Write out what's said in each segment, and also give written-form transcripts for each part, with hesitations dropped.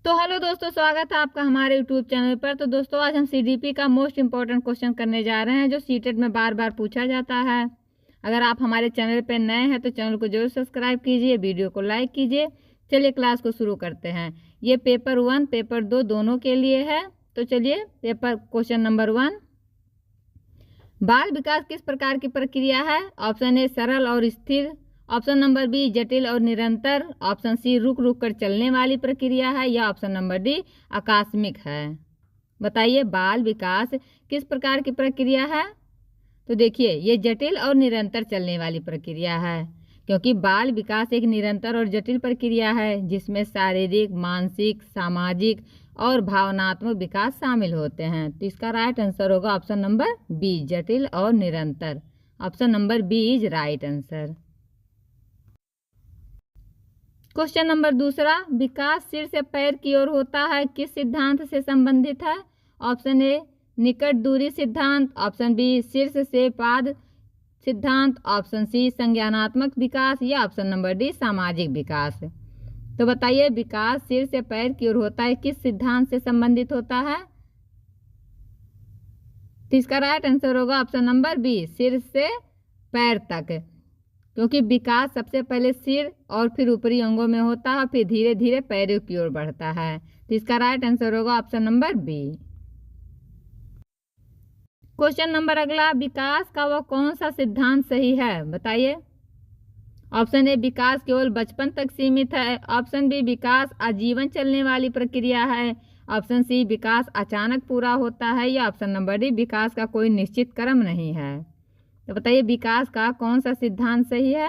तो हेलो दोस्तों, स्वागत है आपका हमारे यूट्यूब चैनल पर। तो दोस्तों, आज हम सीडीपी का मोस्ट इम्पॉर्टेंट क्वेश्चन करने जा रहे हैं जो सीटेट में बार बार पूछा जाता है। अगर आप हमारे चैनल पर नए हैं तो चैनल को जरूर सब्सक्राइब कीजिए, वीडियो को लाइक कीजिए। चलिए क्लास को शुरू करते हैं। ये पेपर 1 पेपर 2 दोनों के लिए है। तो चलिए पेपर क्वेश्चन नंबर 1, बाल विकास किस प्रकार की प्रक्रिया है? ऑप्शन ए सरल और स्थिर, ऑप्शन नंबर बी जटिल और निरंतर, ऑप्शन सी रुक रुक कर चलने वाली प्रक्रिया है, या ऑप्शन नंबर डी आकस्मिक है। बताइए बाल विकास किस प्रकार की प्रक्रिया है? तो देखिए ये जटिल और निरंतर चलने वाली प्रक्रिया है, क्योंकि बाल विकास एक निरंतर और जटिल प्रक्रिया है जिसमें शारीरिक, मानसिक, सामाजिक और भावनात्मक विकास शामिल होते हैं। तो इसका राइट आंसर होगा ऑप्शन नंबर बी जटिल और निरंतर। Option number B is right answer. Question number 2, विकास सिर से पैर की ओर होता है किस सिद्धांत से संबंधित है? ऑप्शन ए निकट दूरी सिद्धांत, ऑप्शन बी शीर्ष से पाद सिद्धांत, ऑप्शन सी संज्ञानात्मक विकास, या ऑप्शन नंबर डी सामाजिक विकास। तो बताइए विकास सिर से पैर की ओर होता है किस सिद्धांत से संबंधित होता है? तो इसका राइट आंसर होगा ऑप्शन नंबर बी सिर से पैर तक, क्योंकि विकास सबसे पहले सिर और फिर ऊपरी अंगों में होता है, फिर धीरे धीरे पैरों की ओर बढ़ता है। तो इसका राइट आंसर होगा option number B. Question number अगला, विकास का वह कौन सा सिद्धांत सही है? बताइए। ऑप्शन ए विकास केवल बचपन तक सीमित है, ऑप्शन बी विकास आजीवन चलने वाली प्रक्रिया है, ऑप्शन सी विकास अचानक पूरा होता है, या ऑप्शन नंबर डी विकास का कोई निश्चित क्रम नहीं है। तो बताइए विकास का कौन सा सिद्धांत सही है?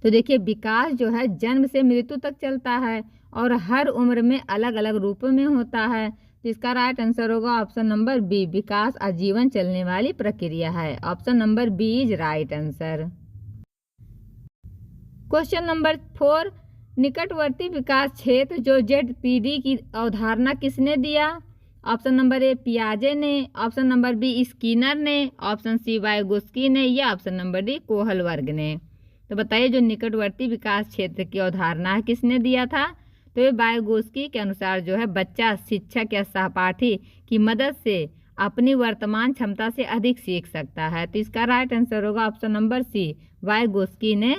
तो देखिए विकास जो है जन्म से मृत्यु तक चलता है और हर उम्र में अलग अलग रूपों में होता है। तो इसका राइट आंसर होगा ऑप्शन नंबर बी विकास आजीवन चलने वाली प्रक्रिया है। Option number B is right answer. Question number 4, निकटवर्ती विकास क्षेत्र जो जेडपीडी की अवधारणा किसने दिया? ऑप्शन नंबर ए पियाजे ने, ऑप्शन नंबर बी स्किनर ने, ऑप्शन सी वाइगोस्की ने, या ऑप्शन नंबर डी कोहलवर्ग ने। तो बताइए जो निकटवर्ती विकास क्षेत्र की अवधारणा किसने दिया था? तो ये वाइगोस्की के अनुसार जो है बच्चा शिक्षक या सहपाठी की मदद से अपनी वर्तमान क्षमता से अधिक सीख सकता है। तो इसका राइट आंसर होगा ऑप्शन नंबर सी वाइगोस्की ने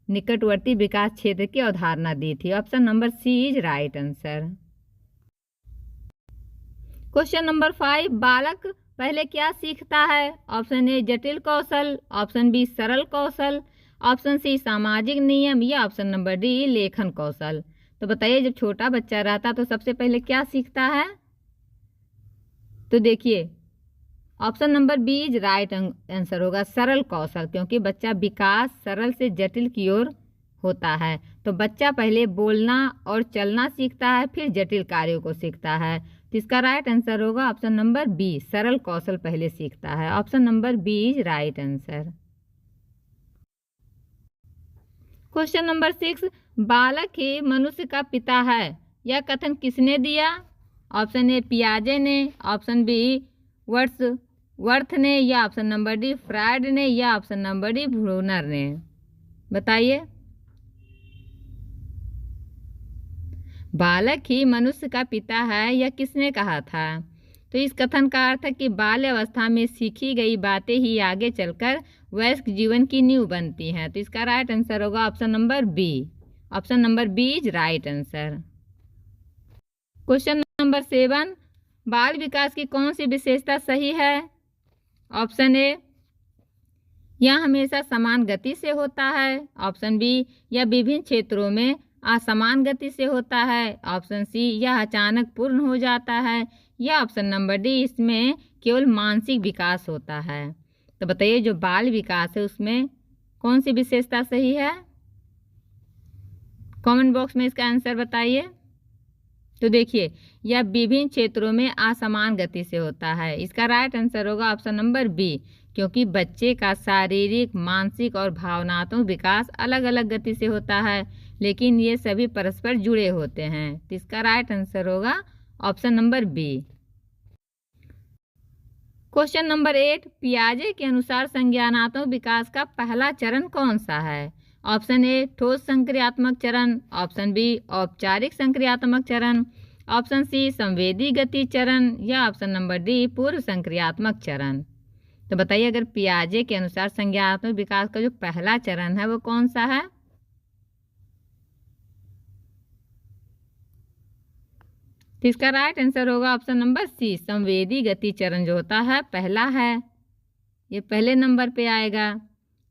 निकटवर्ती विकास क्षेत्र की अवधारणा दी थी। Option number C is right answer. Question number 5, बालक पहले क्या सीखता है? ऑप्शन ए जटिल कौशल, ऑप्शन बी सरल कौशल, ऑप्शन सी सामाजिक नियम, या ऑप्शन नंबर डी लेखन कौशल। तो बताइए जब छोटा बच्चा रहता तो सबसे पहले क्या सीखता है? तो देखिए option number B is right answer होगा सरल कौशल, क्योंकि बच्चा विकास सरल से जटिल की ओर होता है। तो बच्चा पहले बोलना और चलना सीखता है, फिर जटिल कार्यों को सीखता है। तो इसका राइट आंसर होगा ऑप्शन नंबर बी सरल कौशल पहले सीखता है। Option number B is right answer. Question number 6, बालक ही मनुष्य का पिता है, यह कथन किसने दिया? ऑप्शन ए पियाजे ने, ऑप्शन बी वर्थ ने, या ऑप्शन नंबर डी फ्रायड ने, या ऑप्शन नंबर डी ब्रूनर ने। बताइए। बालक ही मनुष्य का पिता है यह किसने कहा था? तो इस कथन का अर्थ है कि बाल्य अवस्था में सीखी गई बातें ही आगे चलकर वयस्क जीवन की नींव बनती हैं। तो इसका राइट आंसर होगा option number B. Option number B is right answer. Question number 7, बाल विकास की कौन सी विशेषता सही है? ऑप्शन ए यह हमेशा समान गति से होता है, ऑप्शन बी यह विभिन्न क्षेत्रों में असमान गति से होता है, ऑप्शन सी यह अचानक पूर्ण हो जाता है, या ऑप्शन नंबर डी इसमें केवल मानसिक विकास होता है। तो बताइए जो बाल विकास है उसमें कौन सी विशेषता सही है? कमेंट बॉक्स में इसका आंसर बताइए। तो देखिए यह विभिन्न क्षेत्रों में असमान गति से होता है। इसका राइट आंसर होगा ऑप्शन नंबर बी, क्योंकि बच्चे का शारीरिक, मानसिक और भावनात्मक विकास अलग अलग गति से होता है, लेकिन ये सभी परस्पर जुड़े होते हैं। तो इसका राइट आंसर होगा option number B. Question number 8, पियाजे के अनुसार संज्ञानात्मक विकास का पहला चरण कौन सा है? ऑप्शन ए ठोस संक्रियात्मक चरण, ऑप्शन बी औपचारिक संक्रियात्मक चरण, ऑप्शन सी संवेदी गति चरण या ऑप्शन नंबर डी पूर्व संक्रियात्मक चरण। तो बताइए अगर पियाजे के अनुसार संज्ञानात्मक विकास का जो पहला चरण है वो कौन सा है? तो इसका राइट आंसर होगा ऑप्शन नंबर सी, संवेदी गति चरण जो होता है पहला है। ये पहले नंबर पे आएगा,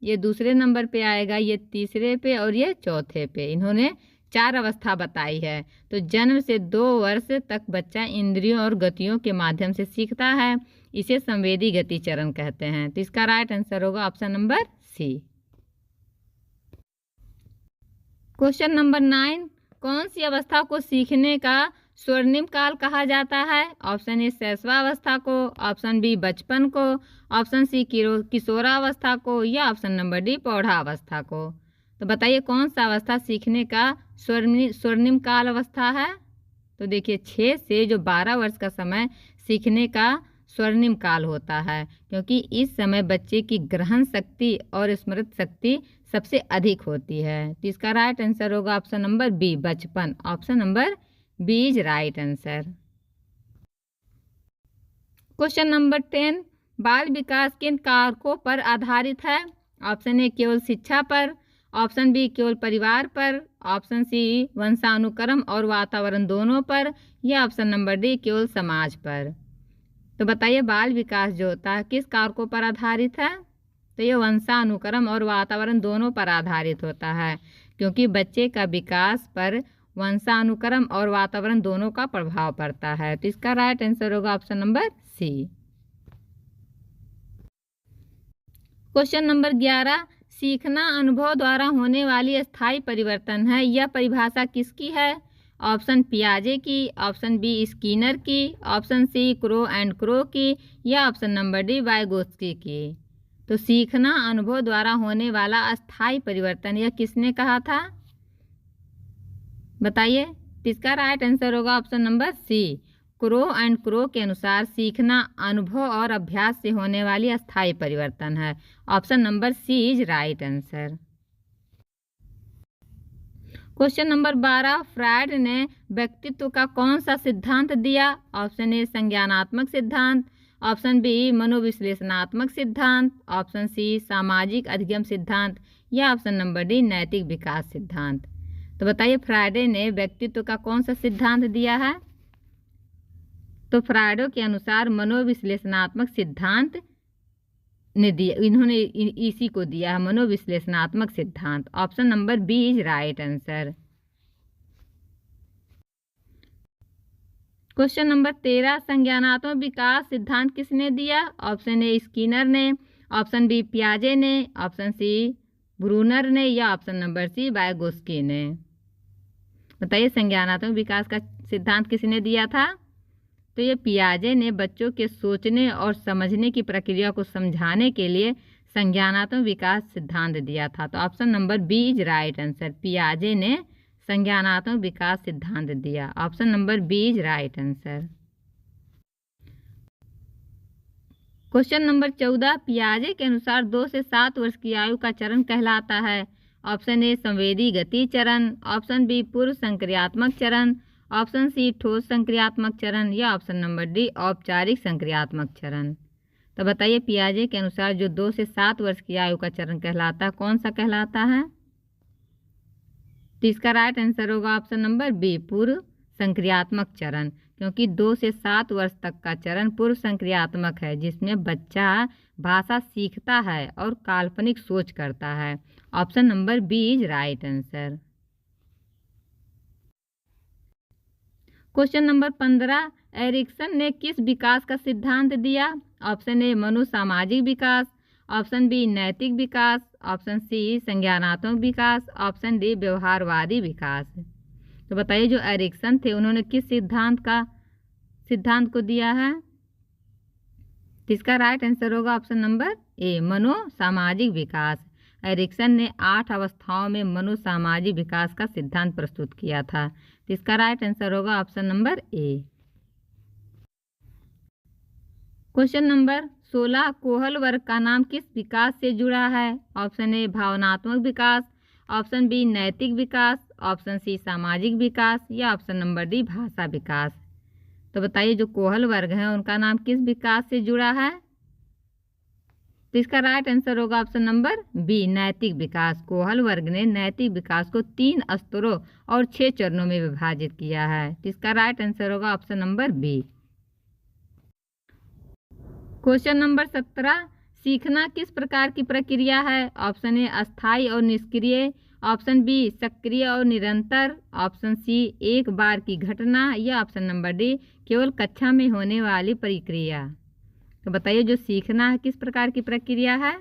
ये दूसरे नंबर पे आएगा, ये तीसरे पे और ये चौथे पे। इन्होंने 4 अवस्था बताई है। तो जन्म से 2 वर्ष तक बच्चा इंद्रियों और गतियों के माध्यम से सीखता है, इसे संवेदी गति चरण कहते हैं। तो इसका राइट आंसर होगा option number C. Question number 9, कौन सी अवस्था को सीखने का स्वर्णिम काल कहा जाता है? ऑप्शन ए शैशवावस्था को, ऑप्शन बी बचपन को, ऑप्शन सी किशोरावस्था को या ऑप्शन नंबर डी प्रौढ़ावस्था को। तो बताइए कौन सा अवस्था सीखने का स्वर्णिम काल अवस्था है? तो देखिए 6 से जो 12 वर्ष का समय सीखने का स्वर्णिम काल होता है, क्योंकि इस समय बच्चे की ग्रहण शक्ति और स्मृति शक्ति सबसे अधिक होती है। तो इसका राइट आंसर होगा ऑप्शन नंबर बी, बचपन। Option number B is right answer. Question number 10, बाल विकास किन कारकों पर आधारित है? ऑप्शन ए केवल शिक्षा पर, ऑप्शन बी केवल परिवार पर, ऑप्शन सी वंशानुक्रम और वातावरण दोनों पर या ऑप्शन नंबर डी केवल समाज पर। तो बताइए बाल विकास जो होता है किस कारकों पर आधारित है? तो ये वंशानुक्रम और वातावरण दोनों पर आधारित होता है, क्योंकि बच्चे का विकास पर वंशानुक्रम और वातावरण दोनों का प्रभाव पड़ता है। तो इसका राइट आंसर होगा option number C. Question number 11, सीखना अनुभव द्वारा होने वाली स्थायी परिवर्तन है, यह परिभाषा किसकी है? ऑप्शन पियाजे की, ऑप्शन बी स्किनर की, option C Crow and Crow की या ऑप्शन नंबर डी वाइगोत्स्की की। तो सीखना अनुभव द्वारा होने वाला अस्थायी परिवर्तन यह किसने कहा था? बताइए। इसका राइट आंसर होगा option number C, Crow and Crow के अनुसार सीखना अनुभव और अभ्यास से होने वाली अस्थायी परिवर्तन है। Option number C is right answer. Question number 12, Freud ने व्यक्तित्व का कौन सा सिद्धांत दिया? ऑप्शन ए संज्ञानात्मक सिद्धांत, ऑप्शन बी मनोविश्लेषणात्मक सिद्धांत, ऑप्शन सी सामाजिक अधिगम सिद्धांत या ऑप्शन नंबर डी नैतिक विकास सिद्धांत। तो बताइए फ्रायडे ने व्यक्तित्व का कौन सा सिद्धांत दिया है? तो फ्रायडो के अनुसार मनोविश्लेषणात्मक सिद्धांत ने दिया, इन्होंने इसी को दिया है मनोविश्लेषणात्मक सिद्धांत। Option number B is right answer. Question number 13, संज्ञानात्मक विकास सिद्धांत किसने दिया? ऑप्शन ए स्किनर ने, ऑप्शन बी पियाजे ने, ऑप्शन सी ब्रूनर ने या ऑप्शन नंबर सी वाइगोत्स्की ने। बताइए संज्ञानात्मक विकास का सिद्धांत किसने दिया था? तो ये पियाजे ने बच्चों के सोचने और समझने की प्रक्रिया को समझाने के लिए संज्ञानात्मक विकास सिद्धांत दिया था। तो option number B is right answer, पियाजे ने संज्ञानात्मक विकास सिद्धांत दिया। Option number B is right answer. Question number 14, पियाजे के अनुसार 2 से 7 वर्ष की आयु का चरण कहलाता है। ऑप्शन ए संवेदी गति चरण, ऑप्शन बी पूर्व संक्रियात्मक चरण, ऑप्शन सी ठोस संक्रियात्मक चरण या ऑप्शन नंबर डी औपचारिक संक्रियात्मक चरण। तो बताइए पियाजे के अनुसार जो 2 से 7 वर्ष की आयु का चरण कहलाता है कौन सा कहलाता है? तो इसका राइट आंसर होगा ऑप्शन नंबर बी पूर्व संक्रियात्मक चरण, क्योंकि 2 से 7 वर्ष तक का चरण पूर्व संक्रियात्मक है, जिसमें बच्चा भाषा सीखता है और काल्पनिक सोच करता है। Option number B is right answer. Question number 15, Erikson ने किस विकास का सिद्धांत दिया? ऑप्शन ए मनोसामाजिक विकास, ऑप्शन बी नैतिक विकास, ऑप्शन सी संज्ञानात्मक विकास, ऑप्शन डी व्यवहारवादी विकास। तो बताइए जो एरिक्सन थे उन्होंने किस सिद्धांत को दिया है? इसका राइट आंसर होगा ऑप्शन नंबर ए मनोसामाजिक विकास। एरिक्सन ने 8 अवस्थाओं में मनोसामाजिक विकास का सिद्धांत प्रस्तुत किया था। तो इसका राइट आंसर होगा ऑप्शन नंबर ए। क्वेश्चन नंबर 16, कोहल वर्ग का नाम किस विकास से जुड़ा है? ऑप्शन ए भावनात्मक विकास, ऑप्शन बी नैतिक विकास, ऑप्शन सी सामाजिक विकास या ऑप्शन नंबर डी भाषा विकास। तो बताइए जो कोहल वर्ग है उनका नाम किस विकास से जुड़ा है? तो इसका राइट आंसर होगा ऑप्शन नंबर बी नैतिक विकास। कोहल वर्ग ने नैतिक विकास को 3 स्तरों और 6 चरणों में विभाजित किया है। तो इसका राइट आंसर होगा option number B. Question number 17, सीखना किस प्रकार की प्रक्रिया है? ऑप्शन ए अस्थायी और निष्क्रिय, ऑप्शन बी सक्रिय और निरंतर, ऑप्शन सी एक बार की घटना या ऑप्शन नंबर डी केवल कक्षा में होने वाली प्रक्रिया। तो बताइए जो सीखना है किस प्रकार की प्रक्रिया है?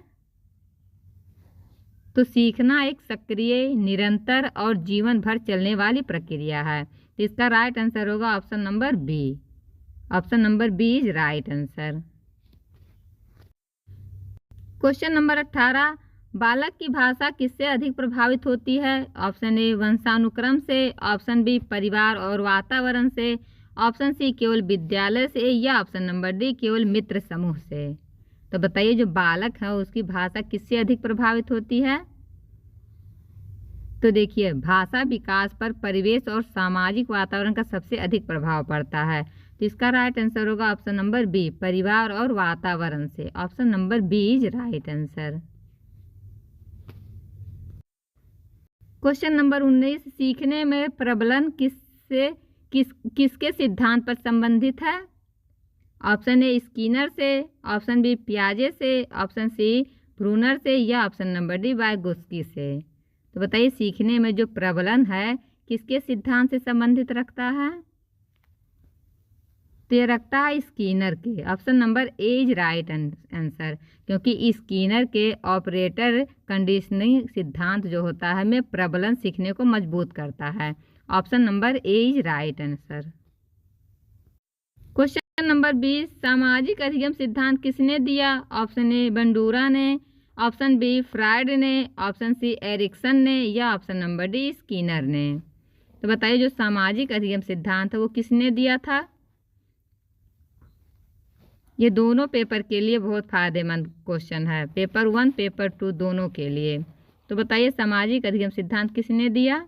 तो सीखना एक सक्रिय, निरंतर और जीवन भर चलने वाली प्रक्रिया है। तो इसका राइट आंसर होगा option number B. Option number B is right answer. Question number 18, बालक की भाषा किससे अधिक प्रभावित होती है? ऑप्शन ए वंशानुक्रम से, ऑप्शन बी परिवार और वातावरण से, ऑप्शन सी केवल विद्यालय से या ऑप्शन नंबर डी केवल मित्र समूह से। तो बताइए जो बालक है उसकी भाषा किससे अधिक प्रभावित होती है? तो देखिए भाषा विकास पर परिवेश और सामाजिक वातावरण का सबसे अधिक प्रभाव पड़ता है। तो इसका राइट आंसर होगा ऑप्शन नंबर बी परिवार और वातावरण से। Option number B is right answer. Question number 19, सीखने में प्रबलन किसके सिद्धांत पर संबंधित है? ऑप्शन ए स्किनर से, ऑप्शन बी पियाजे से, ऑप्शन सी ब्रूनर से या ऑप्शन नंबर डी वाइगोत्स्की से। तो बताइए सीखने में जो प्रबलन है किसके सिद्धांत से संबंधित रखता है? तो ये रखता है स्किनर के। Option number A is right answer, क्योंकि स्किनर के ऑपरेटर कंडीशनिंग सिद्धांत जो होता है में प्रबलन सीखने को मजबूत करता है। Option number A is right answer. Question number 20, सामाजिक अधिगम सिद्धांत किसने दिया? ऑप्शन ए बंडूरा ने, ऑप्शन बी फ्रायड ने, ऑप्शन सी एरिक्सन ने या ऑप्शन नंबर डी स्किनर ने। तो बताइए जो सामाजिक अधिगम सिद्धांत है वो किसने दिया था? ये दोनों पेपर के लिए बहुत फायदेमंद क्वेश्चन है, पेपर 1 पेपर 2 दोनों के लिए। तो बताइए सामाजिक अधिगम सिद्धांत किसने दिया?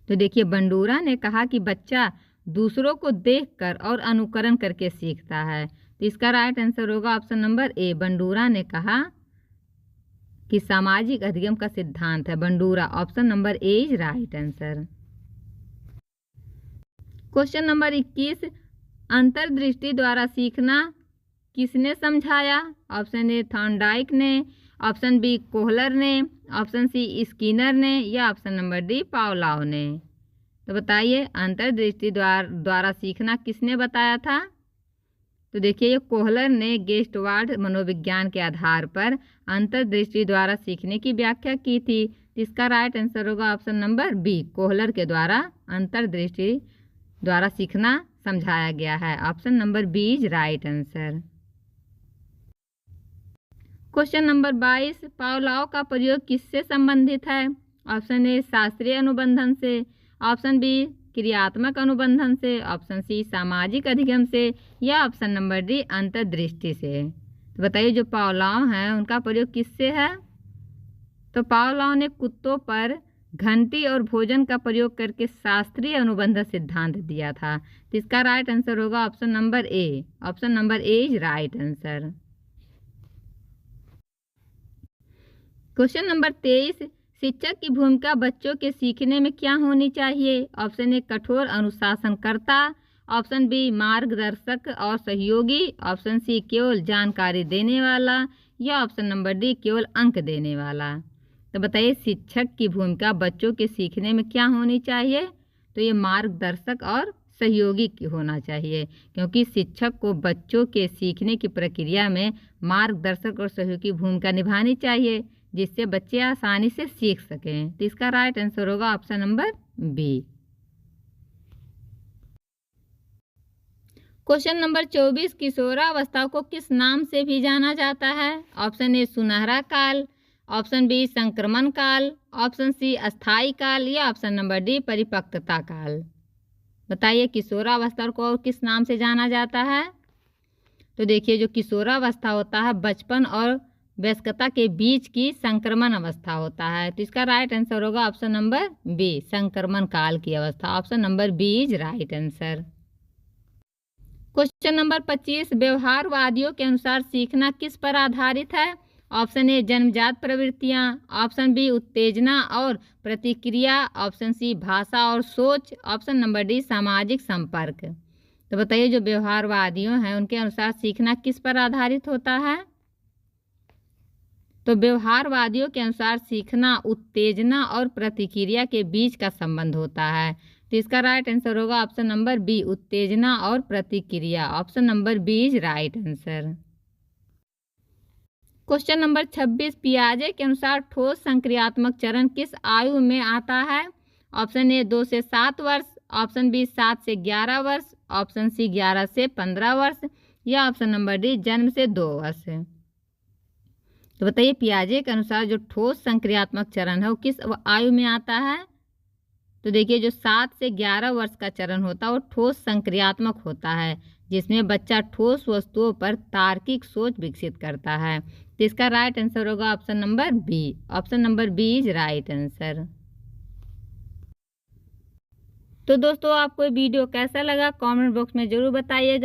तो देखिए बंडूरा ने कहा कि बच्चा दूसरों को देखकर और अनुकरण करके सीखता है। तो इसका राइट आंसर होगा ऑप्शन नंबर ए। बंडूरा ने कहा कि सामाजिक अधिगम का सिद्धांत है Bandura. Option number A is right answer. Question number 21, अंतर्दृष्टि द्वारा सीखना किसने समझाया? ऑप्शन ए थॉर्नडाइक ने, ऑप्शन बी कोहलर ने, ऑप्शन सी स्किनर ने या ऑप्शन नंबर डी पावलोव ने। तो बताइए अंतर्दृष्टि द्वारा सीखना किसने बताया था? तो देखिए ये कोहलर ने गेस्टवाल्ड मनोविज्ञान के आधार पर अंतर्दृष्टि द्वारा सीखने की व्याख्या की थी। इसका राइट आंसर होगा ऑप्शन नंबर बी। कोहलर के द्वारा अंतर्दृष्टि द्वारा सीखना समझाया गया है। Option number B is right answer. Question number 22, Pavlov का प्रयोग किससे संबंधित है? ऑप्शन ए शास्त्रीय अनुबंधन से, ऑप्शन बी क्रियात्मक अनुबंधन से, ऑप्शन सी सामाजिक अधिगम से या ऑप्शन नंबर डी अंतर्दृष्टि से। तो बताइए जो पावलोव हैं उनका प्रयोग किससे है? तो पावलोव ने कुत्तों पर घंटी और भोजन का प्रयोग करके शास्त्रीय अनुबंध सिद्धांत दिया था। तो इसका राइट आंसर होगा option number A. Option number A is right answer. Question number 23, शिक्षक की भूमिका बच्चों के सीखने में क्या होनी चाहिए? ऑप्शन ए कठोर अनुशासनकर्ता, ऑप्शन बी मार्गदर्शक और सहयोगी, ऑप्शन सी केवल जानकारी देने वाला या ऑप्शन नंबर डी केवल अंक देने वाला। तो बताइए शिक्षक की भूमिका बच्चों के सीखने में क्या होनी चाहिए? तो ये मार्गदर्शक और सहयोगी की होना चाहिए, क्योंकि शिक्षक को बच्चों के सीखने की प्रक्रिया में मार्गदर्शक और सहयोगी भूमिका निभानी चाहिए, जिससे बच्चे आसानी से सीख सकें। तो इसका राइट आंसर होगा option number B. Question number 24, किशोरावस्था को किस नाम से भी जाना जाता है? ऑप्शन ए सुनहरा काल, ऑप्शन बी संक्रमण काल, ऑप्शन सी अस्थायी काल या ऑप्शन नंबर डी परिपक्वता काल। बताइए किशोरावस्था को और किस नाम से जाना जाता है? तो देखिए जो किशोरावस्था होता है बचपन और वयस्कता के बीच की संक्रमण अवस्था होता है। तो इसका राइट आंसर होगा ऑप्शन नंबर बी, संक्रमण काल की अवस्था। Option number B is right answer. Question number 25, व्यवहारवादियों के अनुसार सीखना किस पर आधारित है? ऑप्शन ए जन्मजात प्रवृत्तियां, ऑप्शन बी उत्तेजना और प्रतिक्रिया, ऑप्शन सी भाषा और सोच, ऑप्शन नंबर डी सामाजिक संपर्क। तो बताइए जो व्यवहारवादियों हैं उनके अनुसार सीखना किस पर आधारित होता है? तो व्यवहारवादियों के अनुसार सीखना उत्तेजना और प्रतिक्रिया के बीच का संबंध होता है। तो इसका राइट आंसर होगा ऑप्शन नंबर बी, उत्तेजना और प्रतिक्रिया। Option number B is right answer. Question number 26, पियाजे के अनुसार ठोस संक्रियात्मक चरण किस आयु में आता है? ऑप्शन ए 2 से 7 वर्ष, ऑप्शन बी 7 से 11 वर्ष, ऑप्शन सी 11 से 15 वर्ष, या ऑप्शन नंबर डी जन्म से 2 वर्ष। तो बताइए पियाजे के अनुसार जो ठोस संक्रियात्मक चरण है वो किस आयु में आता है? तो देखिए जो 7 से 11 वर्ष का चरण होता है वो ठोस संक्रियात्मक होता है, जिसमें बच्चा ठोस वस्तुओं पर तार्किक सोच विकसित करता है। तो इसका राइट आंसर होगा option number B. Option number B is right answer. तो दोस्तों आपको वीडियो कैसा लगा कमेंट बॉक्स में जरूर बताइएगा।